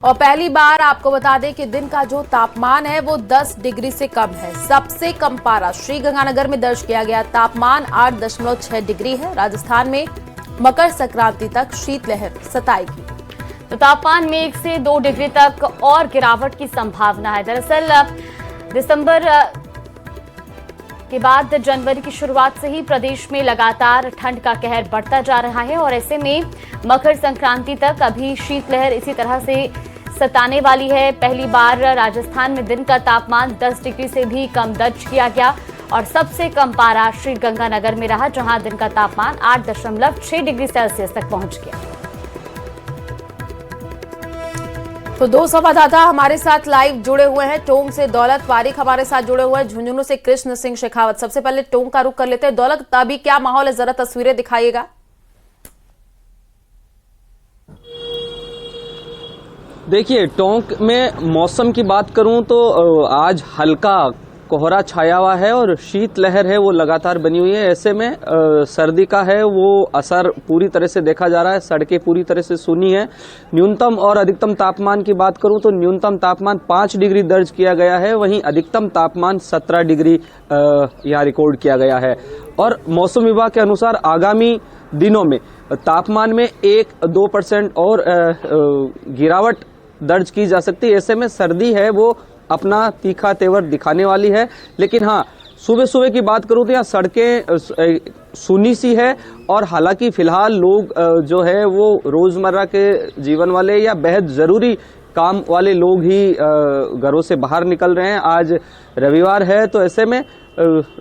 और पहली बार आपको बता दें कि दिन का जो तापमान है वो 10 डिग्री से कम है। सबसे कम पारा श्रीगंगानगर में दर्ज किया गया तापमान 8.6 डिग्री है। राजस्थान में मकर संक्रांति तक शीतलहर सताएगी। तो तापमान में 1 से 2 डिग्री तक और गिरावट की संभावना है। दरअसल दिसंबर के बाद जनवरी की शुरुआत से ही प्रदेश में लगातार ठंड का कहर बढ़ता जा रहा है और ऐसे में मकर संक्रांति तक अभी शीतलहर इसी तरह से सताने वाली है। पहली बार राजस्थान में दिन का तापमान 10 डिग्री से भी कम दर्ज किया गया और सबसे कम पारा श्रीगंगानगर में रहा, जहां दिन का तापमान 8.6 डिग्री सेल्सियस तक पहुंच गया। तो दो संवाददाता हमारे साथ लाइव जुड़े हुए हैं। टोंक से दौलत वारिक हमारे साथ जुड़े हुए हैं, झुंझुनू से कृष्ण सिंह शेखावत। सबसे पहले टोंक का रुख कर लेते हैं। दौलत, अभी क्या माहौल है, जरा तस्वीरें दिखाइएगा। देखिए, टोंक में मौसम की बात करूं तो आज हल्का कोहरा छाया हुआ है और शीतलहर है वो लगातार बनी हुई है। ऐसे में सर्दी का है वो असर पूरी तरह से देखा जा रहा है। सड़कें पूरी तरह से सूनी है। न्यूनतम और अधिकतम तापमान की बात करूं तो न्यूनतम तापमान 5 डिग्री दर्ज किया गया है, वहीं अधिकतम तापमान 17 डिग्री यहाँ रिकॉर्ड किया गया है। और मौसम विभाग के अनुसार आगामी दिनों में तापमान में 1-2% और गिरावट दर्ज की जा सकती है। ऐसे में सर्दी है वो अपना तीखा तेवर दिखाने वाली है। लेकिन हाँ, सुबह सुबह की बात करूं तो यहाँ सड़कें सूनी सी है और हालांकि फिलहाल लोग जो है वो रोजमर्रा के जीवन वाले या बेहद जरूरी काम वाले लोग ही घरों से बाहर निकल रहे हैं। आज रविवार है तो ऐसे में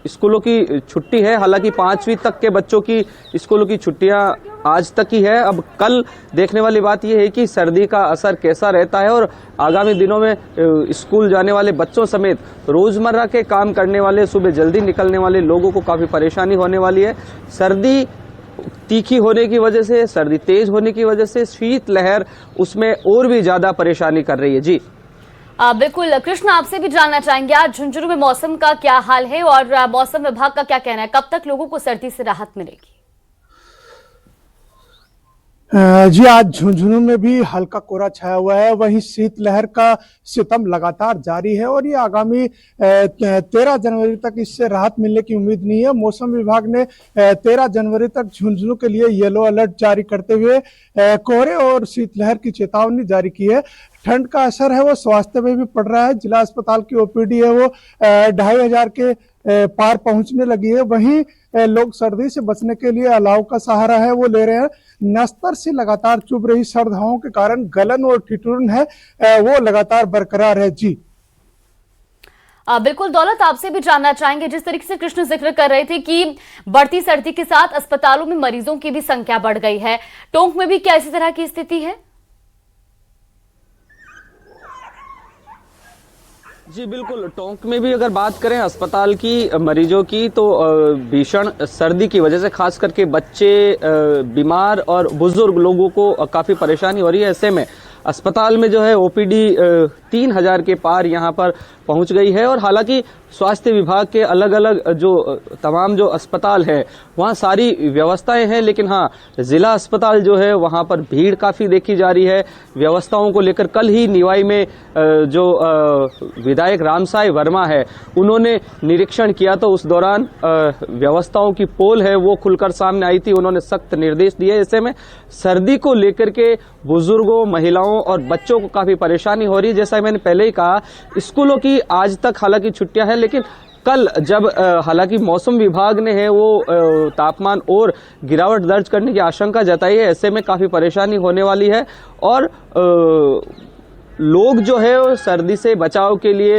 स्कूलों की छुट्टी है। हालांकि 5वीं तक के बच्चों की स्कूलों की छुट्टियां आज तक ही है। अब कल देखने वाली बात यह है कि सर्दी का असर कैसा रहता है और आगामी दिनों में स्कूल जाने वाले बच्चों समेत रोजमर्रा के काम करने वाले, सुबह जल्दी निकलने वाले लोगों को काफी परेशानी होने वाली है। सर्दी तीखी होने की वजह से, सर्दी तेज होने की वजह से शीतलहर उसमें और भी ज्यादा परेशानी कर रही है। जी बिल्कुल कृष्ण, आपसे भी जानना चाहेंगे आज झुंझुनू में मौसम का क्या हाल है और मौसम विभाग का क्या कहना है, कब तक लोगों को सर्दी से राहत मिलेगी? जी, आज झुंझुनू में भी हल्का कोहरा छाया हुआ है, वहीं शीतलहर का सितम लगातार जारी है और ये आगामी 13 जनवरी तक इससे राहत मिलने की उम्मीद नहीं है। मौसम विभाग ने 13 जनवरी तक झुंझुनू के लिए येलो अलर्ट जारी करते हुए कोहरे और शीतलहर की चेतावनी जारी की है। ठंड का असर है वो स्वास्थ्य में भी पड़ रहा है। जिला अस्पताल की ओपीडी है वो 2500 के पार पहुंचने लगी है। वहीं लोग सर्दी से बचने के लिए अलाव का सहारा है वो ले रहे हैं। नस्तर से लगातार चुभ रही सर्द हवाओं के कारण गलन और ठिठुरन है वो लगातार बरकरार है। जी बिल्कुल दौलत, आपसे भी जानना चाहेंगे, जिस तरीके से कृष्ण जिक्र कर रहे थे कि बढ़ती सर्दी के साथ अस्पतालों में मरीजों की भी संख्या बढ़ गई है, टोंक में भी क्या इसी तरह की स्थिति है? जी बिल्कुल, टोंक में भी अगर बात करें अस्पताल की मरीजों की तो भीषण सर्दी की वजह से खास करके बच्चे, बीमार और बुजुर्ग लोगों को काफी परेशानी हो रही है। ऐसे में अस्पताल में जो है ओपीडी 3000 के पार यहाँ पर पहुंच गई है। और हालांकि स्वास्थ्य विभाग के अलग अलग जो तमाम जो अस्पताल है वहाँ सारी व्यवस्थाएं हैं, लेकिन हाँ, जिला अस्पताल जो है वहाँ पर भीड़ काफी देखी जा रही है। व्यवस्थाओं को लेकर कल ही निवाई में जो विधायक रामसाई वर्मा है उन्होंने निरीक्षण किया, तो उस दौरान व्यवस्थाओं की पोल है वो खुलकर सामने आई थी। उन्होंने सख्त निर्देश दिए। ऐसे में सर्दी को लेकर के बुजुर्गों, महिलाओं और बच्चों को काफी परेशानी हो रही है। जैसा मैंने पहले ही कहा, स्कूलों की आज तक हालांकि छुट्टियां हैं, लेकिन कल जब हालांकि मौसम विभाग ने है वो तापमान और गिरावट दर्ज करने की आशंका जताई है, ऐसे में काफी परेशानी होने वाली है। और लोग जो है वो सर्दी से बचाव के लिए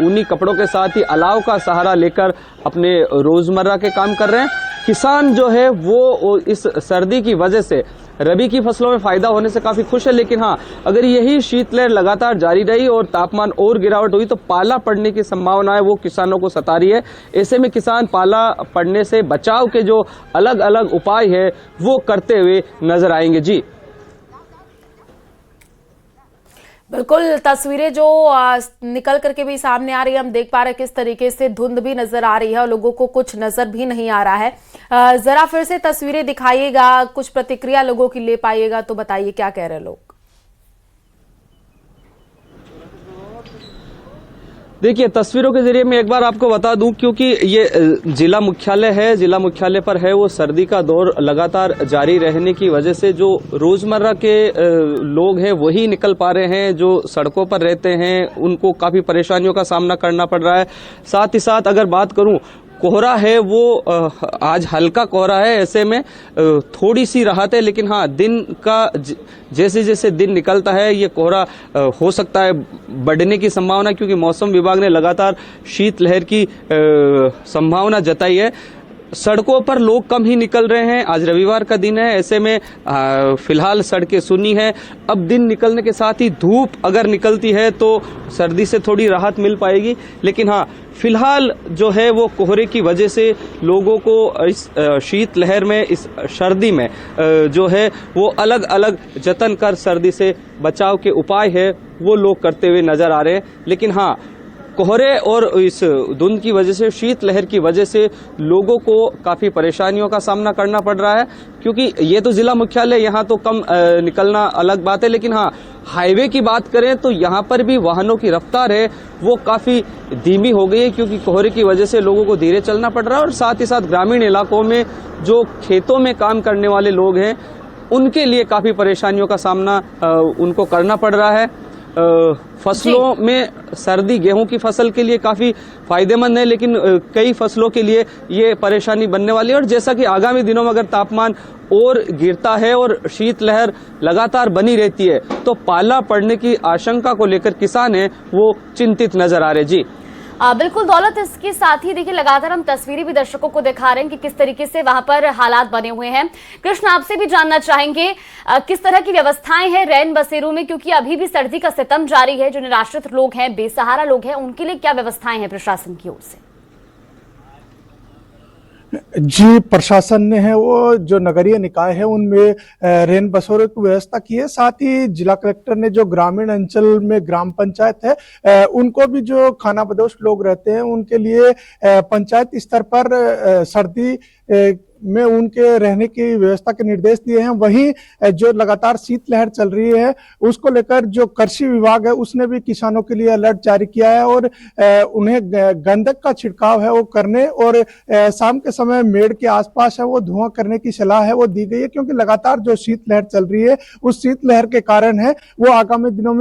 ऊनी कपड़ों के साथ ही अलाव का सहारा लेकर अपने रोजमर्रा के काम कर रहे हैं। किसान जो है वो इस सर्दी की वजह से रबी की फसलों में फायदा होने से काफी खुश है। लेकिन हाँ, अगर यही शीतलहर लगातार जारी रही और तापमान और गिरावट हुई तो पाला पड़ने की संभावना है वो किसानों को सता रही है। ऐसे में किसान पाला पड़ने से बचाव के जो अलग अलग उपाय है वो करते हुए नजर आएंगे। जी बिल्कुल, तस्वीरें जो निकल करके भी सामने आ रही है, हम देख पा रहे हैं किस तरीके से धुंध भी नजर आ रही है और लोगों को कुछ नजर भी नहीं आ रहा है। जरा फिर से तस्वीरें दिखाइएगा, कुछ प्रतिक्रिया लोगों की ले पाइएगा तो बताइए क्या कह रहे हैं लोग। देखिए, तस्वीरों के जरिए मैं एक बार आपको बता दूं, क्योंकि ये जिला मुख्यालय है, जिला मुख्यालय पर है वो सर्दी का दौर लगातार जारी रहने की वजह से जो रोजमर्रा के लोग हैं वही निकल पा रहे हैं। जो सड़कों पर रहते हैं उनको काफी परेशानियों का सामना करना पड़ रहा है। साथ ही साथ अगर बात करूं, कोहरा है वो आज हल्का कोहरा है, ऐसे में थोड़ी सी राहत है। लेकिन हाँ, दिन का जैसे जैसे दिन निकलता है ये कोहरा हो सकता है बढ़ने की संभावना, क्योंकि मौसम विभाग ने लगातार शीतलहर की संभावना जताई है। सड़कों पर लोग कम ही निकल रहे हैं। आज रविवार का दिन है, ऐसे में फिलहाल सड़कें सूनी हैं। अब दिन निकलने के साथ ही धूप अगर निकलती है तो सर्दी से थोड़ी राहत मिल पाएगी। लेकिन हाँ, फिलहाल जो है वो कोहरे की वजह से लोगों को इस शीत लहर में, इस सर्दी में जो है वो अलग अलग जतन कर सर्दी से बचाव के उपाय है वो लोग करते हुए नजर आ रहे हैं। लेकिन हाँ, कोहरे और इस धुंध की वजह से, शीत लहर की वजह से लोगों को काफी परेशानियों का सामना करना पड़ रहा है, क्योंकि ये तो जिला मुख्यालय, यहाँ तो कम निकलना अलग बात है। लेकिन हाँ, हाईवे की बात करें तो यहाँ पर भी वाहनों की रफ्तार है वो काफी धीमी हो गई है, क्योंकि कोहरे की वजह से लोगों को धीरे चलना पड़ रहा है। और साथ ही साथ ग्रामीण इलाकों में जो खेतों में काम करने वाले लोग हैं उनके लिए काफी परेशानियों का सामना उनको करना पड़ रहा है। फसलों में सर्दी गेहूं की फसल के लिए काफी फायदेमंद है, लेकिन कई फसलों के लिए ये परेशानी बनने वाली है। और जैसा कि आगामी दिनों में अगर तापमान और गिरता है और शीतलहर लगातार बनी रहती है तो पाला पड़ने की आशंका को लेकर किसान हैं वो चिंतित नजर आ रहे। जी बिल्कुल दौलत, इसके साथ ही देखिए लगातार हम तस्वीरें भी दर्शकों को दिखा रहे हैं कि किस तरीके से वहां पर हालात बने हुए हैं। कृष्ण, आपसे भी जानना चाहेंगे किस तरह की व्यवस्थाएं हैं रैन बसेरों में, क्योंकि अभी भी सर्दी का सितम जारी है। जो निराश्रित लोग हैं, बेसहारा लोग हैं, उनके लिए क्या व्यवस्थाएं हैं प्रशासन की ओर से? जी, प्रशासन ने है वो जो नगरीय निकाय है उनमें रेन बसेरों की व्यवस्था की है। साथ ही जिला कलेक्टर ने जो ग्रामीण अंचल में ग्राम पंचायत है उनको भी जो खानाबदोश लोग रहते हैं उनके लिए पंचायत स्तर पर सर्दी में उनके रहने की व्यवस्था के निर्देश दिए हैं। वहीं जो लगातार शीतलहर चल रही है उसको लेकर जो कृषि विभाग है उसने भी किसानों के लिए अलर्ट जारी किया है और उन्हें गंधक का छिड़काव है वो करने और शाम के समय मेड़ के आसपास है वो धुआं करने की सलाह है वो दी गई है, क्योंकि लगातार जो शीतलहर चल रही है उस शीतलहर के कारण है वो आगामी दिनों में